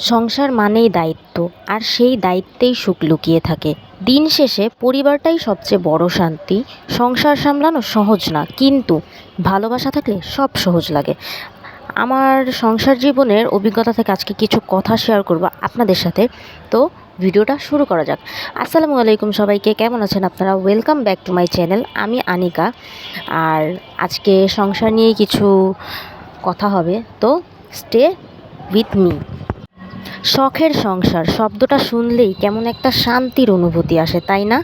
সংসার মানেই দায়িত্ব, আর সেই দায়িত্বেই সুখ লুকিয়ে থাকে। দিন শেষে পরিবারটাই সবচেয়ে বড় শান্তি। সংসার সামলানো সহজ না, কিন্তু ভালোবাসা থাকলে সব সহজ লাগে। আমার সংসার জীবনের অভিজ্ঞতা থেকে আজকে কিছু কথা শেয়ার করব আপনাদের সাথে। তো ভিডিওটা শুরু করা যাক। আসসালামু আলাইকুম সবাইকে, কেমন আছেন আপনারা? Welcome back to my channel. আমি আনিকা, আর আজকে সংসার নিয়ে কিছু কথা হবে, তো স্টে উইথ মি। শখের সংসার শব্দটা শুনলেই কেমন একটা শান্তির অনুভূতি আসে, তাই না?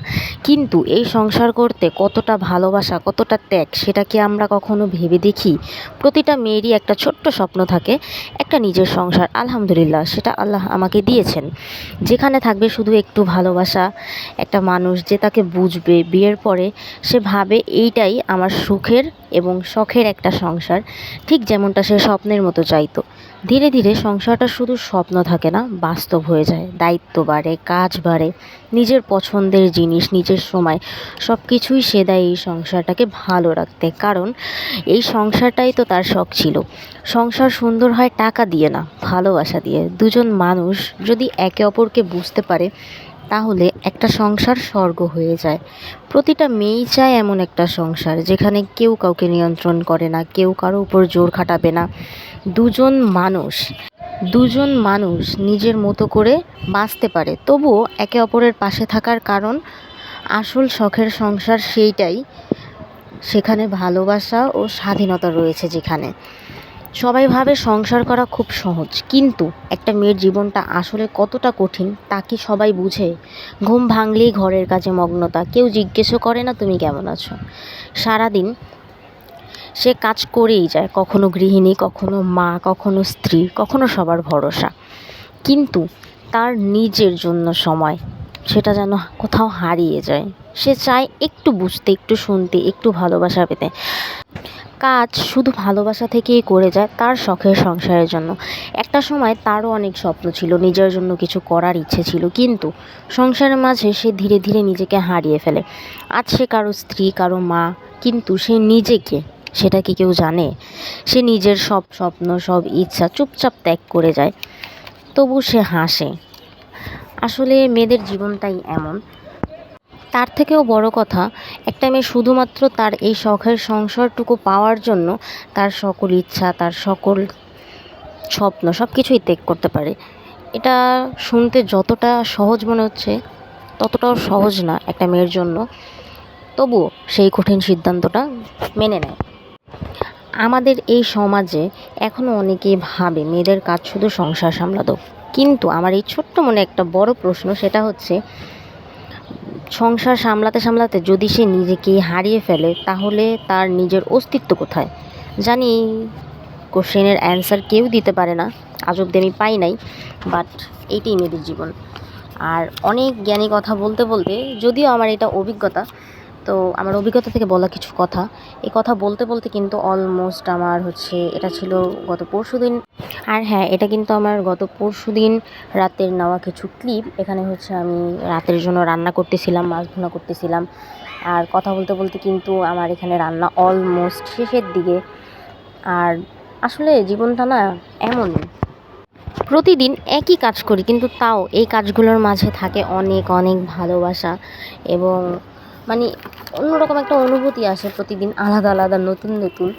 কিন্তু এই সংসার করতে কতটা ভালোবাসা, কতটা ত্যাগ, সেটা কি আমরা কখনো ভেবে দেখি? প্রতিটা মেয়েরই একটা ছোট্ট স্বপ্ন থাকে, একটা নিজের সংসার। আলহামদুলিল্লাহ, সেটা আল্লাহ আমাকে দিয়েছেন, যেখানে থাকবে শুধু একটু ভালোবাসা, একটা মানুষ যে তাকে বুঝবে। বিয়ের পরে সে ভাবে এইটাই আমার সুখের এবং শখের একটা সংসার, ঠিক যেমনটা সে স্বপ্নের মতো চাইতো। ধীরে ধীরে সংসারটা শুধু স্বপ্ন থাকে না, বাস্তব হয়ে যায়। দায়িত্ব বাড়ে, কাজ বাড়ে, নিজের পছন্দের জিনিস, নিজের সময়, সব কিছুই সে দেয় এই সংসারটাকে ভালো রাখতে। কারণ এই সংসারটাই তো তার শখ ছিল। সংসার সুন্দর হয় টাকা দিয়ে না, ভালোবাসা দিয়ে। দুজন মানুষ যদি একে অপরকে বুঝতে পারে, তাহলে একটা সংসার স্বর্গ হয়ে যায়। প্রতিটা মেয়েই চায় এমন একটা সংসার যেখানে কেউ কাউকে নিয়ন্ত্রণ করে না, কেউ কারো উপর জোর খাটাবে না। দুজন মানুষ দুজন মানুষ নিজের মতো করে বাঁচতে পারে, তবুও একে অপরের পাশে থাকার কারণ। আসল শখের সংসার সেইটাই, সেখানে ভালোবাসা ও স্বাধীনতা রয়েছে। যেখানে সবাই ভাবে সংসার করা খুব সহজ, কিন্তু একটা মেয়ের জীবনটা আসলে কতটা কঠিন তা কি সবাই বুঝে? ঘুম ভাঙলেই ঘরের কাজে মগ্নতা, কেউ জিজ্ঞেসও করে না তুমি কেমন আছো। সারাদিন সে কাজ করেই যায়, কখনো গৃহিণী, কখনো মা, কখনো স্ত্রী, কখনো সবার ভরসা। কিন্তু তার নিজের জন্য সময়, সেটা যেন কোথাও হারিয়ে যায়। সে চায় একটু বুঝতে, একটু শুনতে, একটু ভালোবাসা পেতে। কাজ শুধু ভালোবাসা থেকেই করে যায় তার শখের সংসারের জন্য। একটা সময় তারও অনেক স্বপ্ন ছিল, নিজের জন্য কিছু করার ইচ্ছে ছিল, কিন্তু সংসারের মাঝে সে ধীরে ধীরে নিজেকে হারিয়ে ফেলে। আজ সে কারো স্ত্রী, কারো মা, কিন্তু সে নিজেকে, সেটা কি কেউ জানে? সে নিজের সব স্বপ্ন, সব ইচ্ছা চুপচাপ ত্যাগ করে যায়, তবু সে হাসে। আসলে মেয়েদের জীবনটাই এমন। তার থেকেও বড় কথা, একটা মেয়ে শুধুমাত্র তার এই শখের সংসারটুকু পাওয়ার জন্য তার সকল ইচ্ছা, তার সকল স্বপ্ন সব কিছুই ত্যাগ করতে পারে। এটা শুনতে যতটা সহজ মনে হচ্ছে, ততটাও সহজ না একটা মেয়ের জন্য। তবুও সেই কঠিন সিদ্ধান্তটা মেনে নেয়। আমাদের এই সমাজে এখনও অনেকেই ভাবে মেয়েদের কাজ শুধু সংসার সামলাতো, কিন্তু আমার এই ছোট্ট মনে একটা বড় প্রশ্ন, সেটা হচ্ছে সংসার সামলাতে সামলাতে যদি সে নিজেকে হারিয়ে ফেলে, তাহলে তার নিজের অস্তিত্ব কোথায়? জানি কোশ্চেনের অ্যান্সার কেউ দিতে পারে না, আজ অব্দি আমি পাই নাই, বাট এইটাই মেয়েদের জীবন। আর অনেক জ্ঞানী কথা বলতে বলতে, যদিও আমার এটা অভিজ্ঞতা, তো আমার অভিজ্ঞতা থেকে বলা কিছু কথা। এই কথা বলতে বলতে কিন্তু অলমোস্ট আমার এটা ছিল গত পরশুদিন। আর হ্যাঁ, এটা কিন্তু আমার গত পরশুদিন রাতের নেওয়া কিছু ক্লিপ। এখানে আমি রাতের জন্য রান্না করতেছিলাম, মাছ ভুনা করতেছিলাম, আর কথা বলতে বলতে কিন্তু আমার এখানে রান্না অলমোস্ট শেষের দিকে। আর আসলে জীবনটা না এমনই, প্রতিদিন একই কাজ করি, কিন্তু তাও এই কাজগুলোর মাঝে থাকে অনেক অনেক ভালোবাসা, এবং মানে অন্যরকম একটা অনুভূতি আসে প্রতিদিন, আলাদা আলাদা, নতুন নতুন।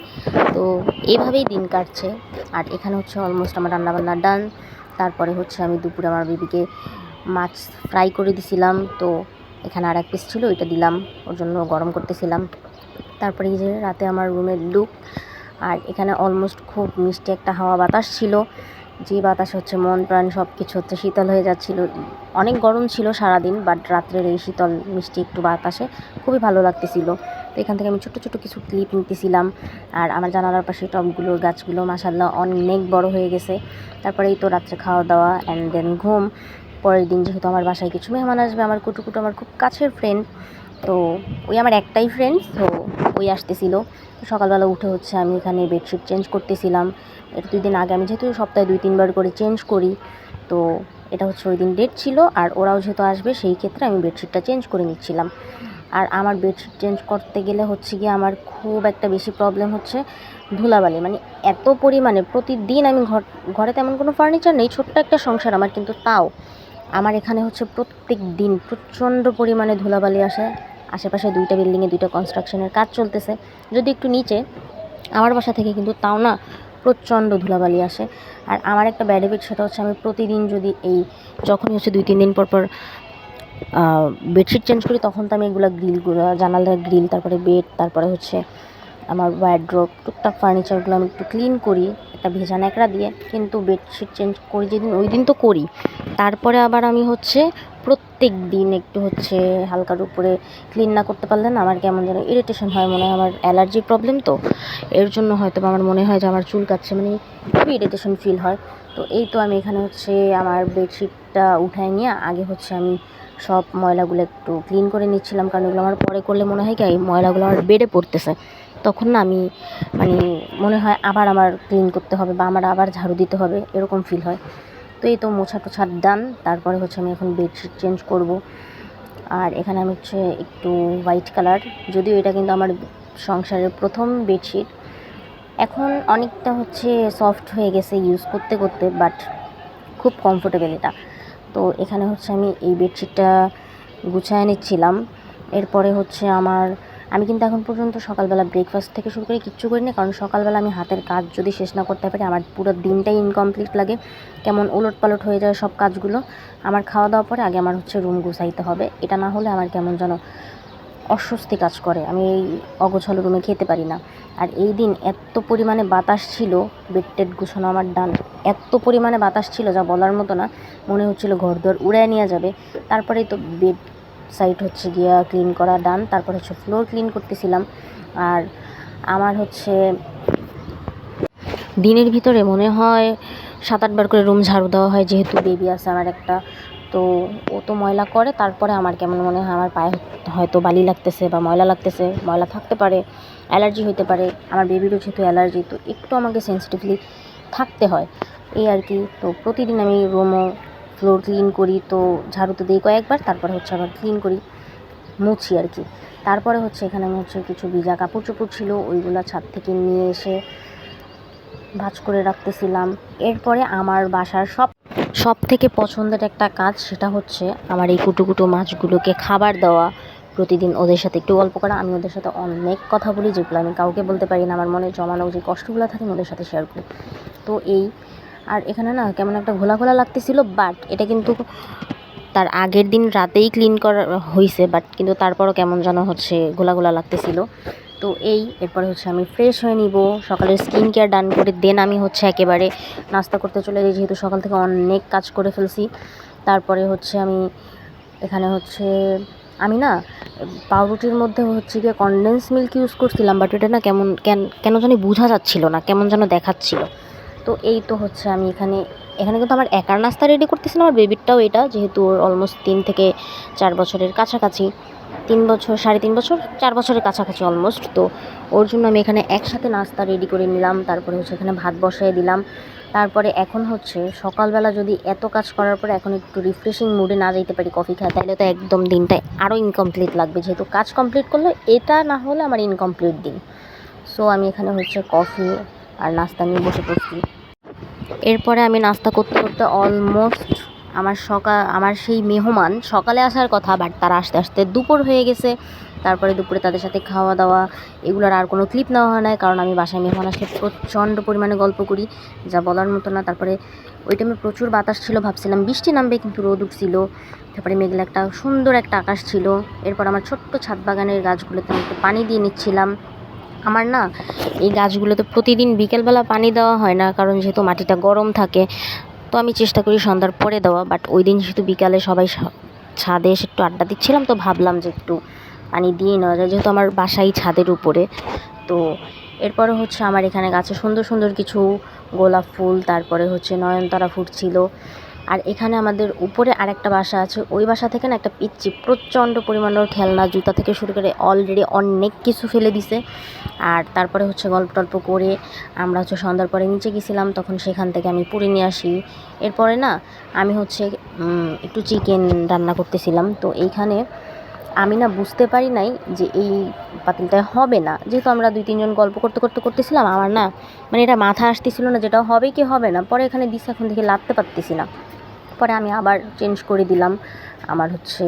তো এইভাবেই দিন কাটছে। আর এখানে অলমোস্ট আমার রান্নাবান্না ডান। তারপরে আমি দুপুরে আমার বেবিকে মাছ ফ্রাই করে দিছিলাম, তো এখানে আর এক পিস ছিল, ওইটা দিলাম, ওর জন্য গরম করতেছিলাম। তারপরে এই যে রাতে আমার রুমের লুক। আর এখানে অলমোস্ট খুব মিষ্টি একটা হাওয়া বাতাস ছিল, যে বাতাস মন প্রাণ সব কিছু শীতল হয়ে যাচ্ছিল। অনেক গরম ছিল সারাদিন, বাট রাত্রের এই শীতল মিষ্টি একটু বাতাসে খুবই ভালো লাগতেছিল। তো এখান থেকে আমি ছোটো ছোটো কিছু ক্লিপ নিতেছিলাম। আর আমার জানালার পাশে টবগুলো, গাছগুলো মাশাআল্লাহ অনেক বড় হয়ে গেছে। তারপরে এই তো রাত্রে খাওয়া দাওয়া অ্যান্ড দেন ঘুম। পরের দিন যেহেতু আমার বাসায় কিছু মেহমান আসবে, আমার কুটুকুটু, আমার খুব কাছের ফ্রেন্ড, তো ওই আমার একটাই ফ্রেন্ড, তো ওই আসতেছিল। সকালবেলা উঠে আমি এখানে বেডশিট চেঞ্জ করতেছিলাম। এটা 2 দিন আগে, আমি যেহেতু সপ্তাহে 2-3 বার করে চেঞ্জ করি, তো এটা হচ্ছে ওই দিন ডেট ছিল, আর ওরাও যেহেতু আসবে সেই ক্ষেত্রে আমি বেডশিটটা চেঞ্জ করে নিচ্ছিলাম। আর আমার বেডশিট চেঞ্জ করতে গেলে হচ্ছে গিয়ে আমার খুব একটা বেশি প্রবলেম হচ্ছে ধুলাবালি, মানে এত পরিমাণে প্রতিদিন আমি ঘরে তেমন কোনো ফার্নিচার নেই, ছোট্ট একটা সংসার আমার, কিন্তু তাও আমার এখানে হচ্ছে প্রত্যেক দিন প্রচণ্ড পরিমাণে ধুলাবালি আসে। আশেপাশে 2টা বিল্ডিংয়ে 2টা কনস্ট্রাকশনের কাজ চলতেছে, যদি একটু নিচে আমার বাসা থেকে, কিন্তু তাও না প্রচণ্ড ধুলাবালি আসে। আর আমার একটা ব্যাড হ্যাবিট, সেটা হচ্ছে আমি প্রতিদিন যদি যখনই হচ্ছে 2-3 দিন পর বেডশিট চেঞ্জ করি, তখন তো আমি এগুলো গ্রিলগুলো, জানালার গ্রিল, তারপরে বেড, তারপরে হচ্ছে আমার ওয়ার্ড্রোব, টুকটাক ফার্নিচারগুলো আমি একটু ক্লিন করি একটা ভেজা ন্যাকড়া দিয়ে। কিন্তু বেডশিট চেঞ্জ করি যেদিন, ওই দিন তো করি, তারপরে আবার আমি হচ্ছে প্রত্যেক দিন একটু হচ্ছে হালকার উপরে ক্লিন না করতে পারলে না আমার কেমন যেন ইরিটেশন হয়, মনে হয় আমার অ্যালার্জির প্রবলেম, তো এর জন্য হয়তো আমার মনে হয় যে আমার চুল কাচ্ছে, মানে খুবই ইরিটেশন ফিল হয়। তো এই তো আমি এখানে হচ্ছে আমার বেডশিটটা উঠায় নিয়ে আগে হচ্ছে আমি সব ময়লাগুলো একটু ক্লিন করে নিচ্ছিলাম, কারণ এগুলো আমার পরে করলে মনে হয় কি এই ময়লাগুলো আমার বেডে পড়তেছে, তখন না আমি মানে মনে হয় আবার আমার ক্লিন করতে হবে বা আমার আবার ঝাড়ু দিতে হবে, এরকম ফিল হয়। তো এই তো মোছা টোছা ডান, তারপরে হচ্ছে আমি এখন বেডশিট চেঞ্জ করব। আর এখানে আমি হচ্ছে একটু হোয়াইট কালার, যদিও এটা কিন্তু আমার সংসারের প্রথম বেডশিট, এখন অনেকটা হচ্ছে সফট হয়ে গেছে ইউজ করতে করতে, বাট খুব কমফোর্টেবল এটা। তো এখানে হচ্ছে আমি এই বেডশিটটা গুছায় নিচ্ছিলাম। এরপরে হচ্ছে আমি কিন্তু এখন পর্যন্ত সকালবেলা ব্রেকফাস্ট থেকে শুরু করে কিচ্ছু করিনি, কারণ সকালবেলা আমি হাতের কাজ যদি শেষ না করতে পারি আমার পুরো দিনটাই ইনকমপ্লিট লাগে, কেমন ওলটপালট হয়ে যায় সব কাজগুলো। আমার খাওয়া দাওয়ার পরে আগে আমার হচ্ছে রুম গুছাইতে হবে, এটা না হলে আমার কেমন যেন অস্বস্তি কাজ করে, আমি এই অগোছালো রুমে খেতে পারি না। আর এই দিন এত পরিমাণে বাতাস ছিল, বেড টেড গুছানো আমার ডান, এত পরিমাণে বাতাস ছিল যা বলার মতো না, মনে হচ্ছিল ঘরদোর উড়ায় নিয়ে যাবে। তারপরেই তো বেড সাইড হচ্ছে গিয়া ক্লিন করা ডান, তারপর হচ্ছে ফ্লোর ক্লিন করতেছিলাম। আর আমার হচ্ছে দিনের ভিতরে মনে হয় 7-8 বার করে রুম ঝাড়ু দেওয়া হয়, যেহেতু বেবি আছে আমার একটা, তো ও তো ময়লা করে, তারপরে আমার কেমন মনে হয় আমার পায়ে হয়তো বালি লাগতেছে বা ময়লা লাগতেছে, ময়লা থাকতে পারে, অ্যালার্জি হতে পারে, আমার বেবিরও যেহেতু অ্যালার্জি, তো একটু আমাকে সেন্সিটিভলি থাকতে হয়, এই আর কি। তো প্রতিদিন আমি রুমও ফ্লোর ক্লিন করি, তো ঝাড়ুতে দিই কয়েকবার, তারপরে হচ্ছে আবার ক্লিন করি, মুছি আর কি। তারপরে হচ্ছে এখানে আমি হচ্ছে কিছু ভিজা কাপড় চোপড় ছিল, ওইগুলো ছাদ থেকে নিয়ে এসে ভাঁজ করে রাখতেছিলাম। এরপরে আমার বাসার সব থেকে পছন্দের একটা কাজ, সেটা হচ্ছে আমার এই কুটুকুটু মাছগুলোকে খাবার দেওয়া, প্রতিদিন ওদের সাথে একটু গল্প করা। আমি ওদের সাথে অনেক কথা বলি, যেগুলো আমি কাউকে বলতে পারি না, আমার মনে জমানো যে কষ্টগুলো থাকে আমি ওদের সাথে শেয়ার করি। তো আর এখানে না কেমন একটা ঘোলা ঘোলা লাগতেছিল, বাট এটা কিন্তু তার আগের দিন রাতেই ক্লিন করা হয়েছে, বাট কিন্তু তারপরও কেমন যেন হচ্ছে ঘোলা ঘোলা লাগতেছিল। তো এরপরে হচ্ছে আমি ফ্রেশ হয়ে নিব, সকালের স্কিন কেয়ার ডান করে দেন আমি হচ্ছে একেবারে নাস্তা করতে চলে যাই, যেহেতু সকাল থেকে অনেক কাজ করে ফেলছি। তারপরে হচ্ছে এখানে হচ্ছে আমি না পাউরুটির মধ্যে হচ্ছে গিয়ে কনডেন্স মিল্ক ইউজ করছিলাম, বাট এটা না কেন জানি বোঝা যাচ্ছিল না, কেমন যেন দেখাচ্ছিল। তো এই তো হচ্ছে আমি এখানে কিন্তু আমার একার নাস্তা রেডি করতেছিলাম, আমার বেবিরটাও এটা, যেহেতু ওর অলমোস্ট 3 থেকে 4 বছরের কাছাকাছি, 3 বছর, 3.5 বছর, 4 বছরের কাছাকাছি অলমোস্ট। তো ওর জন্য আমি এখানে একসাথে নাস্তা রেডি করে নিলাম, তারপরে হচ্ছে এখানে ভাত বসাই দিলাম। তারপরে এখন হচ্ছে সকালবেলা যদি এত কাজ করার পরে এখন একটু রিফ্রেশিং মুডে না যেতে পারি কফি খায়, তাহলে তো একদম দিনটাই আরও ইনকমপ্লিট লাগবে, যেহেতু কাজ কমপ্লিট করলে এটা না হলে আমার ইনকমপ্লিট দিন। সো আমি এখানে হচ্ছে কফি আর নাস্তা নিয়ে বসে পড়ছি। এরপরে আমি নাস্তা করতে করতে অলমোস্ট আমার সেই মেহমান সকালে আসার কথা, বাট তারা আসতে আসতে দুপুর হয়ে গেছে। তারপরে দুপুরে তাদের সাথে খাওয়া দাওয়া, এগুলোর আর কোনো ক্লিপ নেওয়া হয় না, কারণ আমি বাসায় মেহমান আসলে প্রচণ্ড পরিমাণে গল্প করি, যা বলার মতো না। তারপরে ওই টাইমে প্রচুর বাতাস ছিল, ভাবছিলাম বৃষ্টি নামবে, কিন্তু রোদ উঠছিল। তারপরে মেঘলা একটা সুন্দর একটা আকাশ ছিল। এরপর আমার ছোট্ট ছাদ বাগানের গাছগুলোতে আমি একটু পানি দিয়ে নিচ্ছিলাম। আমার না এই গাছগুলোতে প্রতিদিন বিকেলবেলা পানি দেওয়া হয় না, কারণ যেহেতু মাটিটা গরম থাকে, তো আমি চেষ্টা করি সন্ধ্যার পরে দেওয়া, বাট ওই দিন যেহেতু বিকালে সবাই ছাদে এসে একটু আড্ডা দিচ্ছিলাম, তো ভাবলাম যে একটু পানি দিয়ে নেওয়া যায়, যেহেতু আমার বাসাই ছাদের উপরে। তো এরপরে হচ্ছে আমার এখানে গাছে সুন্দর সুন্দর কিছু গোলাপ ফুল, তারপরে হচ্ছে নয়নতারা ফুটছিল। আর এখানে আমাদের উপরে আরেকটা বাসা আছে, ওই বাসা থেকে না একটা পিচ্চি প্রচণ্ড পরিমাণের খেলনা জুতা থেকে শুরু করে অলরেডি অনেক কিছু ফেলে দিছে। আর তারপরে হচ্ছে গল্প টল্প করে আমরা হচ্ছে সন্ধ্যার পরে নিচে গেছিলাম, তখন সেখান থেকে আমি পুরি নিয়ে আসি। এরপরে না আমি হচ্ছে একটু চিকেন রান্না করতেছিলাম, তো এইখানে আমি না বুঝতে পারি নাই যে এই পাতিলটায় হবে না, যেহেতু আমরা 2-3 জন গল্প করতে করতে করতেছিলাম, আমার না মানে এটা মাথা আসতেছিল না যেটা হবে কি হবে না। পরে এখানে দিছে, এখন থেকে লাগতে পারতেছি না। পরে আমি আবার চেঞ্জ করে দিলাম আমার হচ্ছে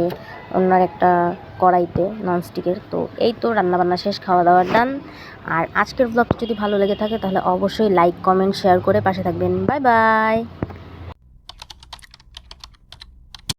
অন্য একটা কড়াইতে ননস্টিকের। তো এই তো রান্নাবান্না শেষ, খাওয়া দাওয়া ডান। আর আজকের ব্লগটা যদি ভালো লেগে থাকে তাহলে অবশ্যই লাইক কমেন্ট শেয়ার করে পাশে থাকবেন। Bye bye.